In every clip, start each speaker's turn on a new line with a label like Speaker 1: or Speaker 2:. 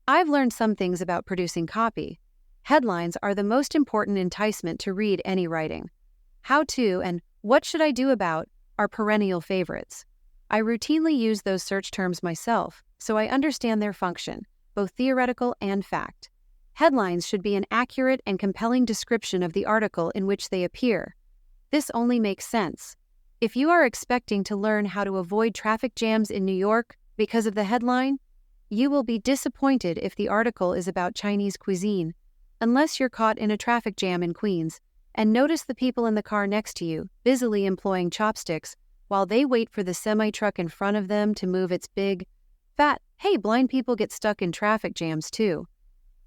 Speaker 1: I've learned some things about producing copy. Headlines are the most important enticement to read any writing. How to and what should I do about are perennial favorites. I routinely use those search terms myself, so I understand their function, both theoretical and fact. Headlines should be an accurate and compelling description of the article in which they appear. This only makes sense. If you are expecting to learn how to avoid traffic jams in New York because of the headline, you will be disappointed if the article is about Chinese cuisine, unless you're caught in a traffic jam in Queens and notice the people in the car next to you busily employing chopsticks while they wait for the semi-truck in front of them to move its big, fat, hey, blind people get stuck in traffic jams too.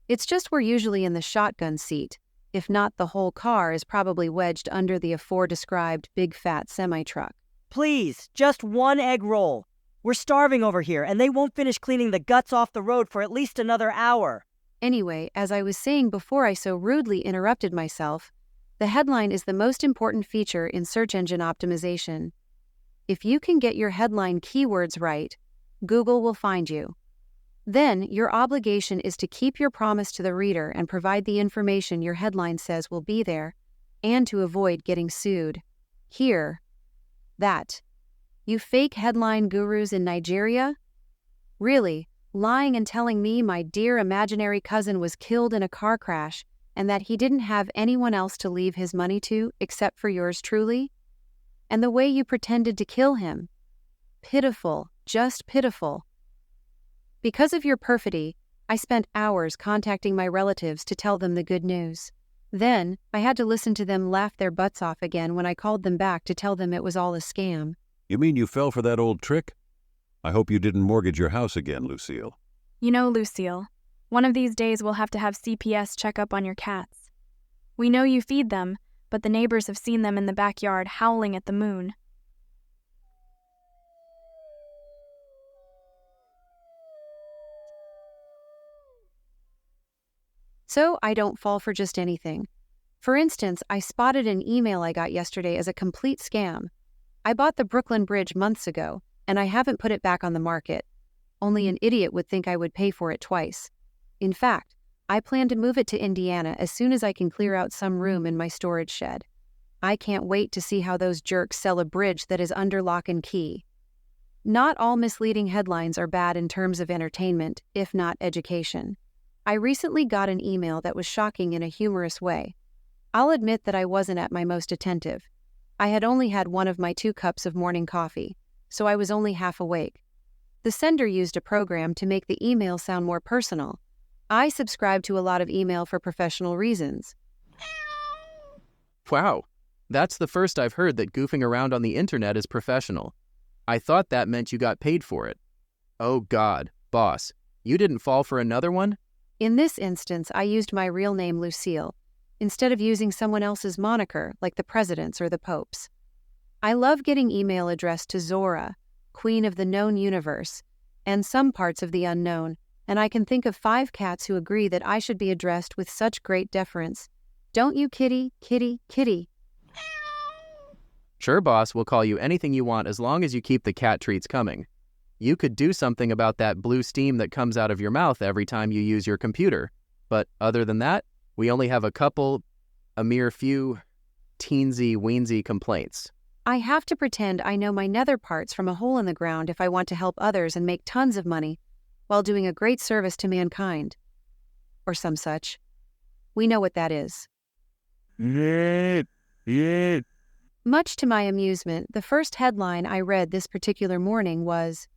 Speaker 1: It's just we're usually in the shotgun seat. If not, the whole car is probably wedged under the aforedescribed big fat semi-truck.
Speaker 2: Please, just one egg roll. We're starving over here, and they won't finish cleaning the guts off the road for at least another hour.
Speaker 1: Anyway, as I was saying before I so rudely interrupted myself, the headline is the most important feature in search engine optimization. If you can get your headline keywords right, Google will find you. Then, your obligation is to keep your promise to the reader and provide the information your headline says will be there, and to avoid getting sued. Here. That. You fake headline gurus in Nigeria? Really, lying and telling me my dear imaginary cousin was killed in a car crash and that he didn't have anyone else to leave his money to except for yours truly? And the way you pretended to kill him? Pitiful, just pitiful. Because of your perfidy, I spent hours contacting my relatives to tell them the good news. Then, I had to listen to them laugh their butts off again when I called them back to tell them it was all a scam.
Speaker 3: You mean you fell for that old trick? I hope you didn't mortgage your house again, Lucille.
Speaker 4: You know, Lucille, one of these days we'll have to have CPS check up on your cats. We know you feed them, but the neighbors have seen them in the backyard howling at the moon.
Speaker 1: So I don't fall for just anything. For instance, I spotted an email I got yesterday as a complete scam. I bought the Brooklyn Bridge months ago, and I haven't put it back on the market. Only an idiot would think I would pay for it twice. In fact, I plan to move it to Indiana as soon as I can clear out some room in my storage shed. I can't wait to see how those jerks sell a bridge that is under lock and key. Not all misleading headlines are bad in terms of entertainment, if not education. I recently got an email that was shocking in a humorous way. I'll admit that I wasn't at my most attentive. I had only had one of my 2 cups of morning coffee, so I was only half awake. The sender used a program to make the email sound more personal. I subscribe to a lot of email for professional reasons.
Speaker 5: Wow, that's the first I've heard that goofing around on the internet is professional. I thought that meant you got paid for it. Oh God, boss, you didn't fall for another one?
Speaker 1: In this instance, I used my real name, Lucille, instead of using someone else's moniker like the presidents or the popes. I love getting email addressed to Zora, queen of the known universe, and some parts of the unknown, and I can think of 5 cats who agree that I should be addressed with such great deference. Don't you, kitty, kitty, kitty?
Speaker 5: Sure, boss, we'll call you anything you want as long as you keep the cat treats coming. You could do something about that blue steam that comes out of your mouth every time you use your computer. But other than that, we only have a mere few, teensy-weensy complaints.
Speaker 1: I have to pretend I know my nether parts from a hole in the ground if I want to help others and make tons of money, while doing a great service to mankind. Or some such. We know what that is. Much to my amusement, the first headline I read this particular morning was,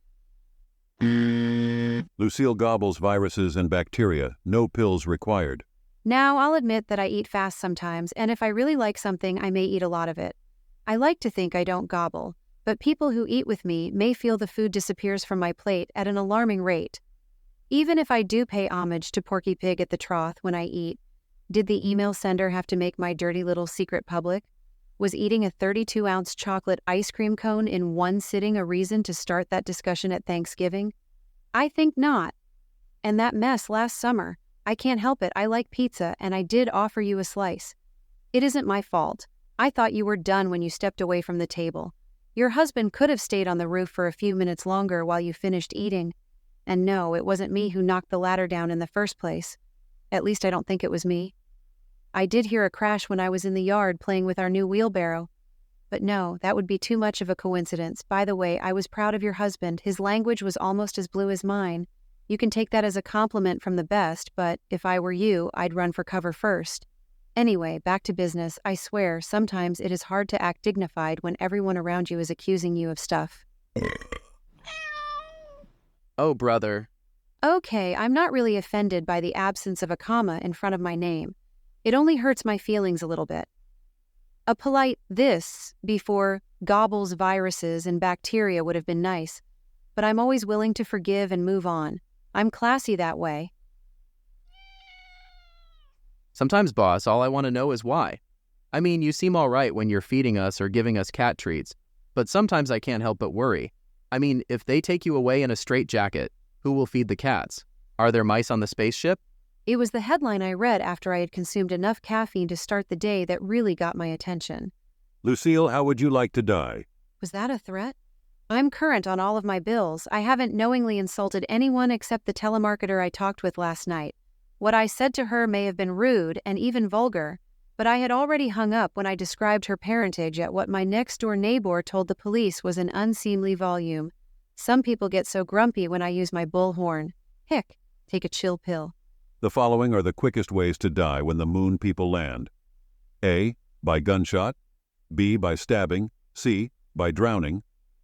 Speaker 3: Lucille gobbles viruses and bacteria. No pills required.
Speaker 1: Now, I'll admit that I eat fast sometimes, and if I really like something, I may eat a lot of it. I like to think I don't gobble, but people who eat with me may feel the food disappears from my plate at an alarming rate. Even if I do pay homage to Porky Pig at the trough when I eat, did the email sender have to make my dirty little secret public? Was eating a 32-ounce chocolate ice cream cone in one sitting a reason to start that discussion at Thanksgiving? I think not. And that mess last summer, I can't help it, I like pizza, and I did offer you a slice. It isn't my fault. I thought you were done when you stepped away from the table. Your husband could have stayed on the roof for a few minutes longer while you finished eating, And no, it wasn't me who knocked the ladder down in the first place. At least I don't think it was me. I did hear a crash when I was in the yard playing with our new wheelbarrow. But no, that would be too much of a coincidence. By the way, I was proud of your husband. His language was almost as blue as mine. You can take that as a compliment from the best, but if I were you, I'd run for cover first. Anyway, back to business. I swear, sometimes it is hard to act dignified when everyone around you is accusing you of stuff.
Speaker 5: Oh, brother.
Speaker 1: Okay, I'm not really offended by the absence of a comma in front of my name. It only hurts my feelings a little bit. A polite "this" before gobbles viruses and bacteria would have been nice, but I'm always willing to forgive and move on. I'm classy that way.
Speaker 5: Sometimes, boss, all I want to know is why. I mean, you seem all right when you're feeding us or giving us cat treats, but sometimes I can't help but worry. I mean, if they take you away in a straitjacket, who will feed the cats? Are there mice on the spaceship?
Speaker 1: It was the headline I read after I had consumed enough caffeine to start the day that really got my attention.
Speaker 3: Lucille, how would you like to die?
Speaker 1: Was that a threat? I'm current on all of my bills. I haven't knowingly insulted anyone except the telemarketer I talked with last night. What I said to her may have been rude and even vulgar, but I had already hung up when I described her parentage at what my next-door neighbor told the police was an unseemly volume. Some people get so grumpy when I use my bullhorn. Hick, take a chill pill.
Speaker 3: The following are the quickest ways to die when the moon people land. A. By gunshot. B. By stabbing. C. By drowning.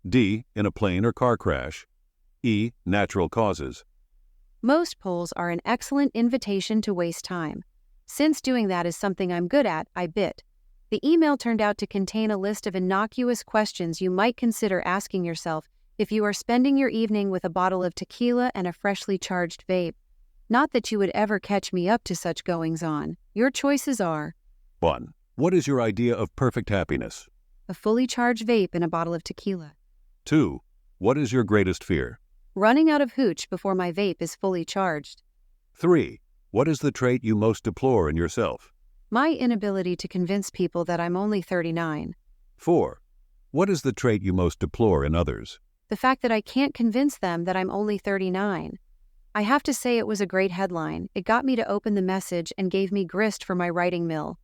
Speaker 3: D. In a plane or car crash. E. Natural causes.
Speaker 1: Most polls are an excellent invitation to waste time. Since doing that is something I'm good at, I bit. The email turned out to contain a list of innocuous questions you might consider asking yourself if you are spending your evening with a bottle of tequila and a freshly charged vape. Not that you would ever catch me up to such goings-on. Your choices are
Speaker 3: 1. What is your idea of perfect happiness?
Speaker 1: a fully charged vape and a bottle of tequila.
Speaker 3: 2. What is your greatest fear?
Speaker 1: Running out of hooch before my vape is fully charged.
Speaker 3: 3. What is the trait you most deplore in yourself?
Speaker 1: My inability to convince people that I'm only 39.
Speaker 3: 4. What is the trait you most deplore in others?
Speaker 1: The fact that I can't convince them that I'm only 39. I have to say it was a great headline. It got me to open the message and gave me grist for my writing mill.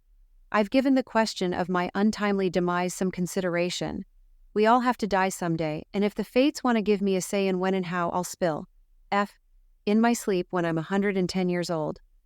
Speaker 1: I've given the question of my untimely demise some consideration. We all have to die someday, and if the fates want to give me a say in when and how, I'll spill. F. In my sleep when I'm 110 years old.